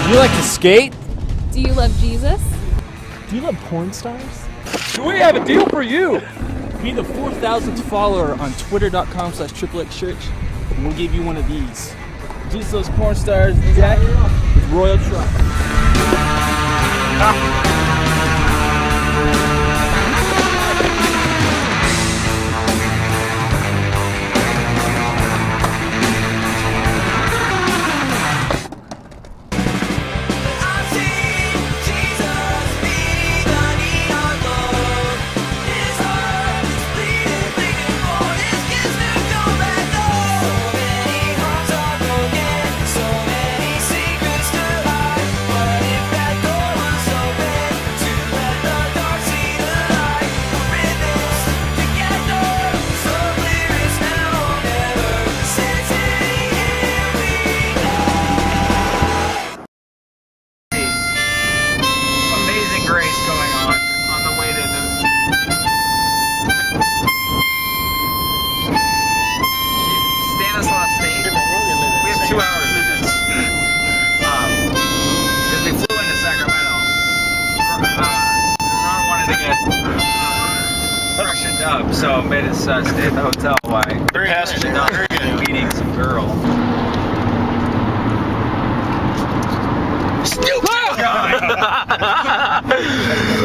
Do you like to skate? Do you love Jesus? Do you love porn stars? Do we have a deal for you? Be the 4,000th follower on twitter.com/XXXchurch, and we'll give you one of these. Jesus loves porn stars, Jack with Royal Truck. So made us stay at the hotel while the pastor meeting some girl.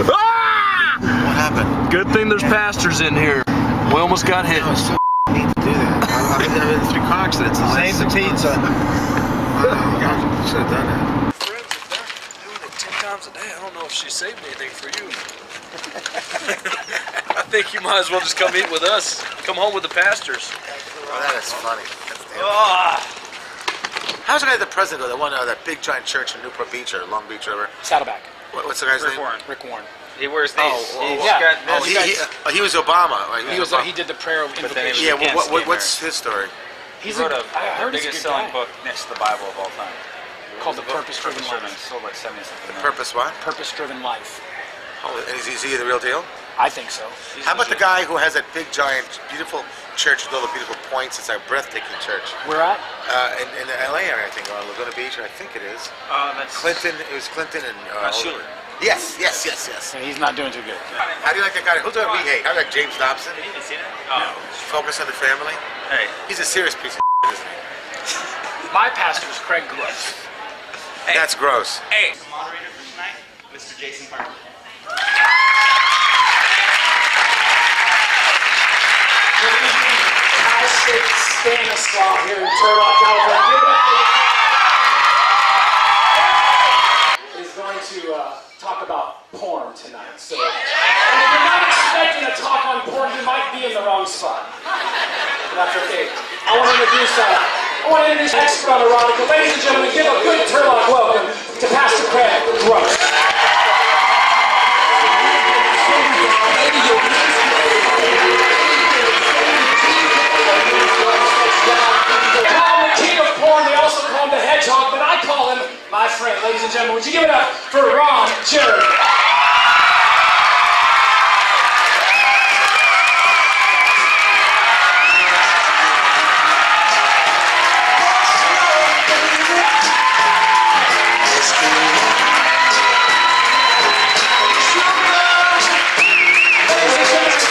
What happened? Good thing there's pastors in here. We almost got hit. I was so need to do that. I've been in 3 car accidents. Save the pizza. Oh, God, you should have done that. Friends, if they're doing it 10 times a day, I don't know if she saved anything for you. I think you might as well just come eat with us. Come home with the pastors. Oh, that is funny. That's damn How's the guy the president go? That big giant church in Newport Beach or Long Beach or whatever? Saddleback. What's the guy's name? Rick Warren. He wears these. He was Obama. Right? He did the prayer of invocation. Yeah, what's his story? He wrote the biggest selling book next to the Bible of all time. Called The Purpose-Driven Life. Sold like 70-something. Purpose what? Purpose-Driven Life. Oh, is he the real deal? I think so. How about the guy who has that big, giant, beautiful church with all the beautiful points? It's a breathtaking church. Where at? In the LA area, I think, or Laguna Beach, I think it is. That's Clinton. It was Clinton and Schuler. Yes. And he's not doing too good. How do you like that guy? Who do we hate? How do you like James Dobson? You seen it? No. Focus on the Family. Hey. He's a serious piece of isn't he? My pastor is Craig Gross. Hey. That's gross. Hey. The moderator for tonight, Mr. Jason Parker. Stanislaw here in Turlock, California. Is going to talk about porn tonight. So, and if you're not expecting a talk on porn, you might be in the wrong spot. But that's okay. I want to introduce an expert on erotica. Ladies and gentlemen, give a good Turlock welcome to Pastor Craig Gross. But I call him my friend. Ladies and gentlemen, would you give it up for Ron Jerry?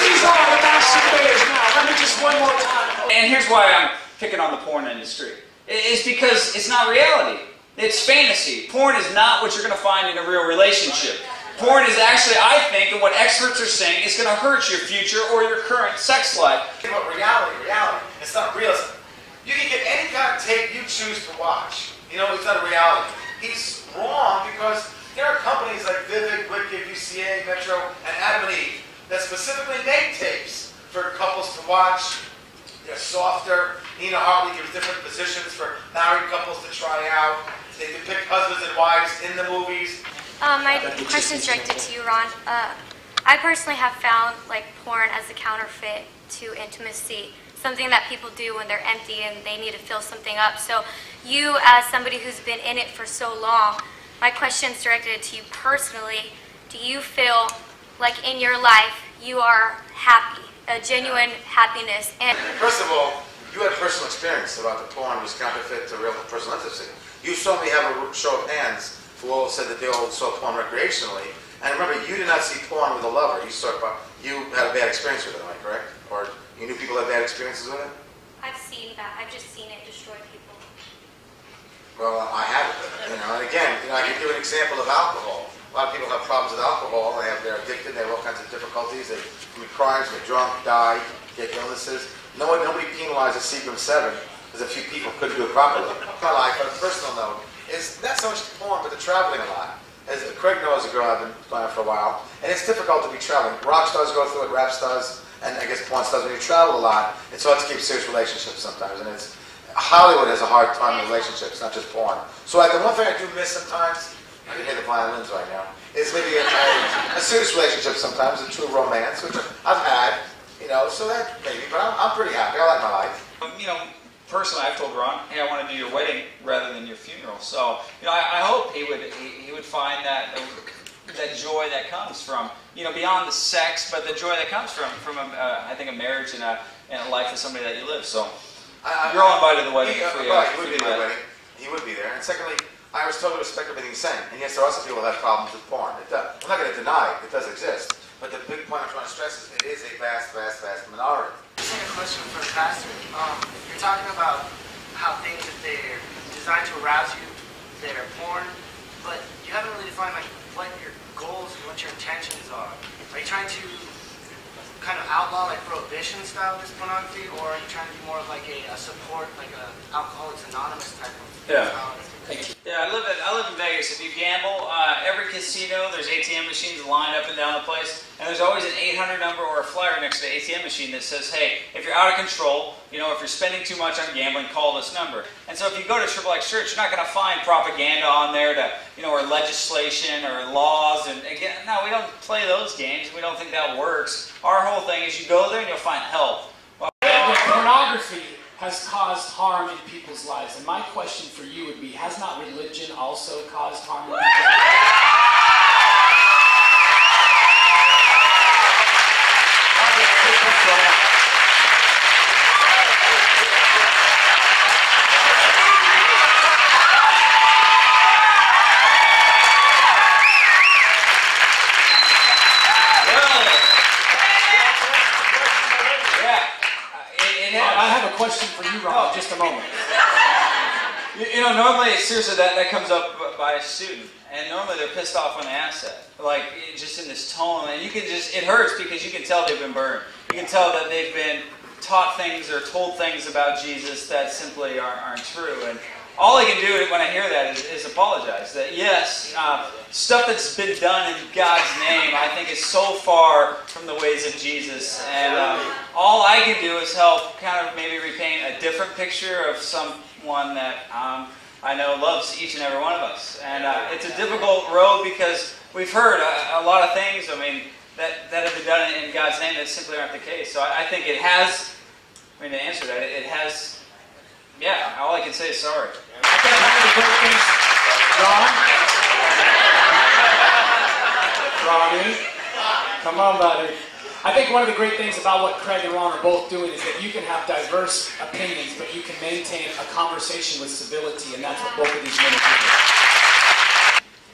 These are the master players now. Let me just one more time. And here's why I'm picking on the porn industry. It's because it's not reality. It's fantasy. Porn is not what you're going to find in a real relationship. Porn is actually, I think, and what experts are saying, is going to hurt your future or your current sex life. But reality. It's not realism. You can get any kind of tape you choose to watch. You know, it's not a reality. He's wrong because there are companies like Vivid, Wicked, UCA, Metro, and Adam and Eve that specifically make tapes for couples to watch. They're softer. Nina Hartley gives different positions for married couples to try out. They depict husbands and wives in the movies. My question's directed to you, Ron. I personally have found porn as a counterfeit to intimacy, something that people do when they're empty and they need to fill something up. So you, as somebody who's been in it for so long, my question's directed to you personally. Do you feel like in your life you are happy? A genuine happiness. And first of all, you had personal experience about the porn was counterfeit to real personal intimacy. You saw me have a show of hands who all said that they all saw porn recreationally. And remember, you did not see porn with a lover. You had a bad experience with it, am I correct? Or you knew people had bad experiences with it? I've seen that. I've just seen it destroy people. Well, I haven't. And again, I can give an example of alcohol. A lot of people have problems with alcohol. They're addicted. They have all kinds of difficulties. They commit crimes, get drunk, die, get illnesses. Nobody penalizes Seagram 7 because a few people couldn't do it properly. My life, on a personal note, is not so much the porn, but the traveling a lot. As Craig knows, a girl I've been going out for a while, and it's difficult to be traveling. Rock stars go through it, rap stars, and I guess porn stars. When you travel a lot, it's hard to keep serious relationships sometimes, and Hollywood has a hard time in relationships, not just porn. So the one thing I do miss sometimes, I can hear the violins right now, is maybe a serious relationship sometimes, a true romance, which I've had, so that maybe, but I'm pretty happy. I like my life. Personally, I've told Ron, hey, I want to do your wedding rather than your funeral. So, I hope he would find that joy that comes from, beyond the sex, but the joy that comes from I think, a marriage and a life with somebody that you live. So, you're all invited to the wedding. Right, he would be there. He would be there. And secondly, I was totally respect everything he's saying. And yes, there are some people that have problems with porn. I'm not going to deny it. It does exist. But the big point I'm trying to stress is it is a vast, vast, vast minority. I have a question for the pastor. You're talking about how things that they're designed to arouse you, they're porn, but you haven't really defined what your goals and what your intentions are. Are you trying to kind of outlaw prohibition style of this pornography, or are you trying to be more of a support, like a Alcoholics Anonymous type of style? Yeah, I live in Vegas. If you gamble, every casino, there's ATM machines lined up and down the place, and there's always an 800 number or a flyer next to the ATM machine that says, hey, if you're out of control, if you're spending too much on gambling, call this number. And so if you go to XXX Church, you're not going to find propaganda on there or legislation or laws. And again, no, we don't play those games. We don't think that works. Our whole thing is you go there and you'll find help. Pornography has caused harm in people's lives. And my question for you would be, has not religion also caused harm in people's lives? I have a question for you, Ron, just a moment. Normally, seriously, that comes up by a student, and normally they're pissed off when they ask that. Just in this tone, and it hurts because you can tell they've been burned. You can tell that they've been taught things or told things about Jesus that simply aren't true. And all I can do when I hear that is apologize. That yes, stuff that's been done in God's name, I think, is so far from the ways of Jesus. And all I can do is help kind of maybe repaint a different picture of someone that I know loves each and every one of us. And it's a difficult road because we've heard a lot of things, that have been done in God's name that simply aren't the case. So I think it has, to answer that, it has, all I can say is sorry. I think one of the great things, Ronnie, come on, buddy. I think one of the great things about what Craig and Ron are both doing is that you can have diverse opinions, but you can maintain a conversation with civility, and that's what both of these men are doing.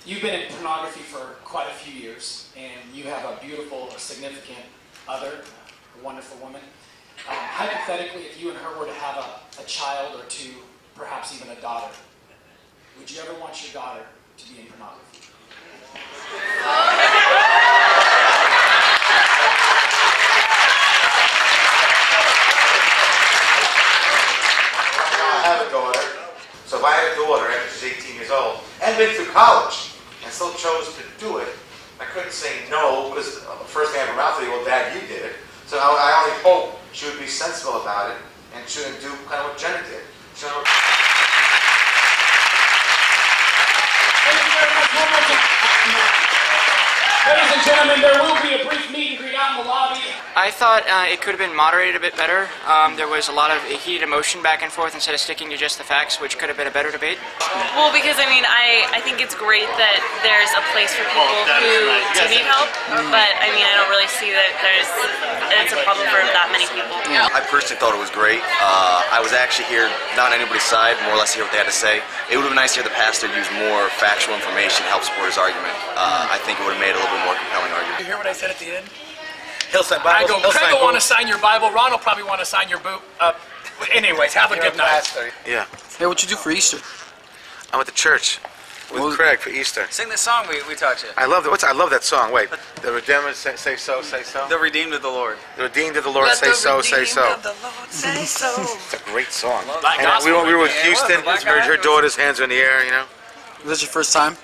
You've been in pornography for quite a few years, and you have a beautiful, significant other, a wonderful woman. Hypothetically, if you and her were to have a child or two, perhaps even a daughter, would you ever want your daughter to be in pornography? I have a daughter, so if I had a daughter after she's 18 years old and been through college and still chose to do it, I couldn't say no because the first thing I have around to you, well, Dad, you did it. So I only hope she would be sensible about it and shouldn't do kind of what Jenna did. Thank you very much. One more time. Ladies and gentlemen, there will be a brief meet and greet out in the lobby. I thought it could have been moderated a bit better. There was a lot of heated emotion back and forth instead of sticking to just the facts, which could have been a better debate. Well, because I mean, I think it's great that there's a place for people who do need help, but I mean, I don't really see that it's a problem for that many people. I personally thought it was great. I was actually here, not on anybody's side, more or less to hear what they had to say. It would have been nice to hear the pastor use more factual information to help support his argument. I think it would have made a little bit more compelling argument. You hear what I said at the end? He'll sign Bibles. Craig will want to sign your Bible. Ron will probably want to sign your boot. Anyways, have a good night. Yeah. Hey, what'd you do for Easter? I went to church with Craig for Easter. Sing the song we taught you. I love that. I love that song. Wait, the Redeemer say so, say so. The redeemed of the Lord. The redeemed of the Lord say so, say so. Say so. It's a great song. And we were with Houston. Her daughter's hands are in the air. You know. Was this your first time?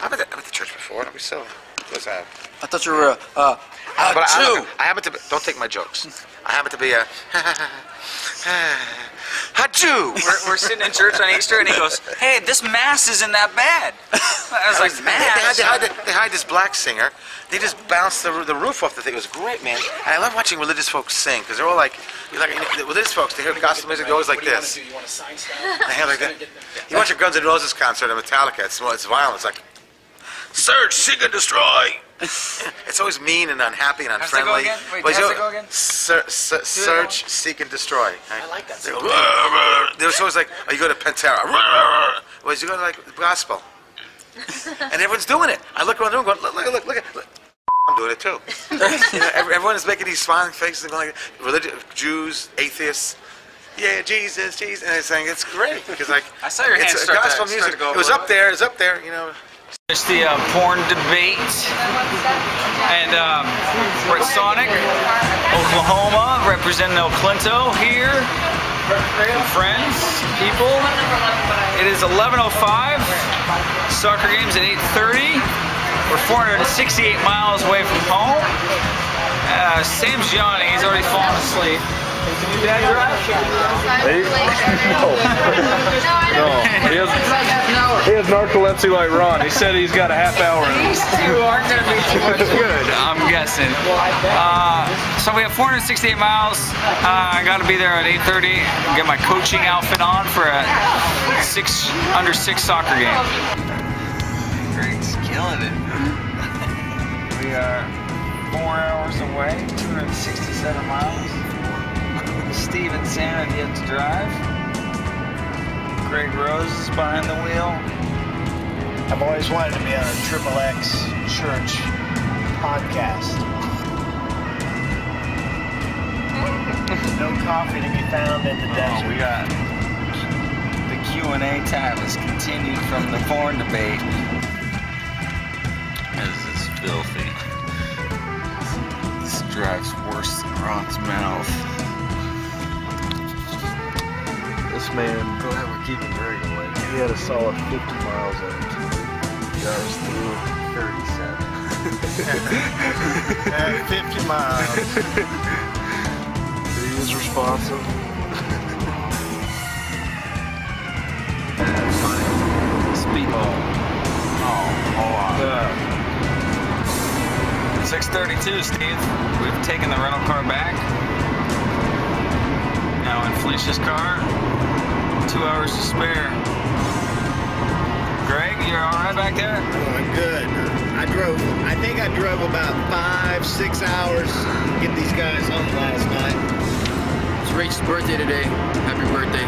I've been to church before. Don't be silly. What's that? I thought you were a Jew. I happen to be, don't take my jokes. I happen to be a Jew. We're sitting in church on Easter, and he goes, "Hey, this mass isn't that bad." I was like, "Mass?" They hired this black singer. They just bounced the roof off the thing. It was great, man. And I love watching religious folks sing because they're all like religious folks. They hear gospel music, they're always like this. You want to sign stuff? They have like that. You watch a Guns N' Roses concert at Metallica. It's violent. It's like, search, seek, and destroy. It's always mean and unhappy and unfriendly. How's it go again? Search, seek, and destroy. I like that song. They were always like, oh, you go to Pantera. Whereas you go to like gospel. And everyone's doing it. I look around the room going, look. I'm doing it too. You know, everyone is making these smiling faces and going like, religious, Jews, atheists. Yeah, Jesus, and they're saying it's great because like I saw your hands start gospel to music. go It was up there, you know. It's the porn debate, and we're at Sonic, Oklahoma, representing El Clinto here. Friends, people. It is 11:05. Soccer game's at 8:30. We're 468 miles away from home. Sam's yawning. He's already fallen asleep. Can you dad drive? No. He has narcolepsy like Ron. He said he's got a half hour. These two aren't going to be too much good, I'm guessing. So we have 468 miles. I got to be there at 8:30. Get my coaching outfit on for a under 6 soccer game. Greg's killing it. We are 4 hours away, 267 miles. Steve and Sam have yet to drive. Greg Rose is behind the wheel. I've always wanted to be on a Triple X Church podcast. No coffee to be found in the desert. We got the Q&A time has continued from the porn debate. This is filthy. This drives worse than Ron's mouth. This man, Go ahead, we're keeping Greg away. he had a solid 50 miles on it. Got us through 37. 50 miles. He is responsive. That's funny. Speedball. Oh, 6:32, Steve. We've taken the rental car back. Now in Felicia's car. 2 hours to spare. Greg, you're all right back there? Oh, good. I think I drove about 5-6 hours to get these guys home last night. It's Rachel's birthday today. Happy birthday.